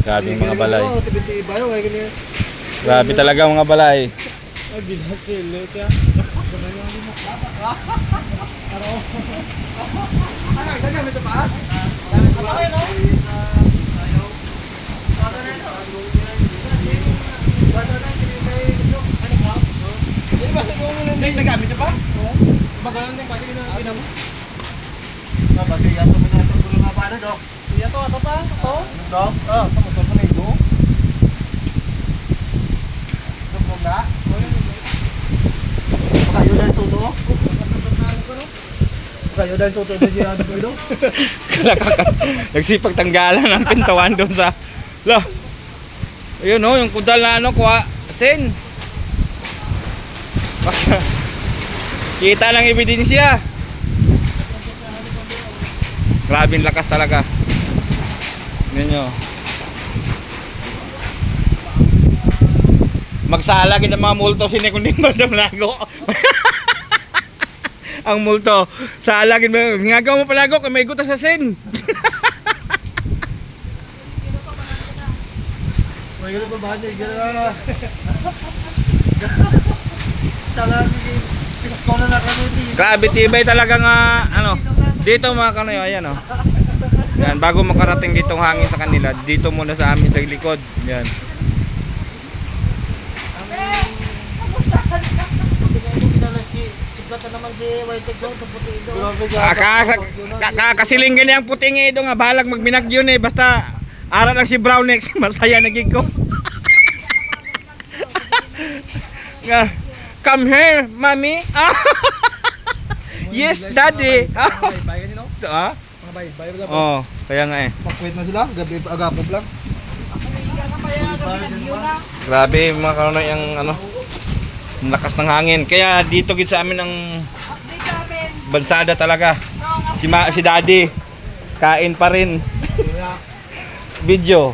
Grabe yung mga balay. Grabe talaga mga balay. Nagamit niya pa? Magalang din kasi ginagawa mo. Basi yato mo na ito nga pa dok. Yato ato pa? To? Dok? Ah, sa motor pa na ito. Dok mo na? Kayo dahil tuto? Kayo dahil tuto na siya ano ko Nagsipag tanggalan ng pintawan doon sa lah. Ayun oh, yung kudal na ano kuha sin. Kita lang ebidensya. Grabing lakas talaga. Ninyo. Magsala gid ang mga multo sini kundi madam lago. Ang multo, sala gid ngagaw mo palago kay may gutas sa sin. May gano'n pa ba niya? Sala ikaw na nakamiti. Grabe tibay talaga nga ano. Dito mga kanoy, ayan oh. Yan, bago makarating ditong hangin sa kanila, dito muna sa amin sa likod. Yan. Kakasiling ganyan puting ido nga balag magminagyo eh basta ara lang si Brownex masaya nagig ko. Come here, mommy. Yes, daddy. Ah? Oh, kaya nga eh. Pakwit na sila, gabi agapop lang. Grabe mga kanoy ang ano, ang lakas ng hangin. Kaya dito gid sa amin ang bansada talaga. Si daddy kain pa rin. Video.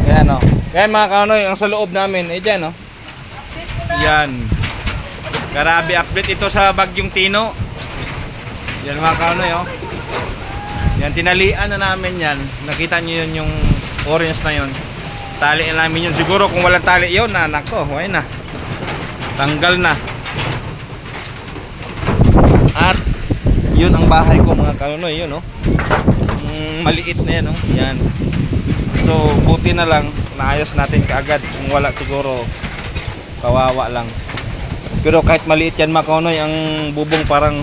Kaya no. Kaya mga kanoy ang sa loob namin, eh diyan no. Yan. Grabe update ito sa Bagyong Tino. Yan mga kanoy oh. Yan tinalian na namin yan. Nakita niyo yun yung orange na yun. Tali na namin yun. Siguro kung walang tali yun, nako, huwag na. Tanggal na. At yun ang bahay ko mga kanoy, yun oh. Maliit na yan oh. Yan. So buti na lang naayos natin kaagad. Kung wala siguro kawawa lang. Pero kahit maliit yan mga kanoy, ang bubong parang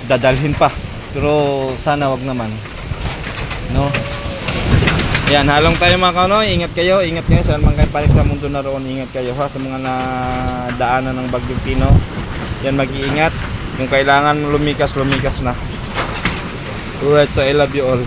dadalhin pa. Pero sana wag naman. No? Yan, halong tayo mga kanoy. Ingat kayo saan man kayo palit sa mundo na roon. Ingat kayo ha sa mga nadaanan ng Bagyong Tino. Yan, mag-iingat. Kung kailangan lumikas na. Alright, so I love you all.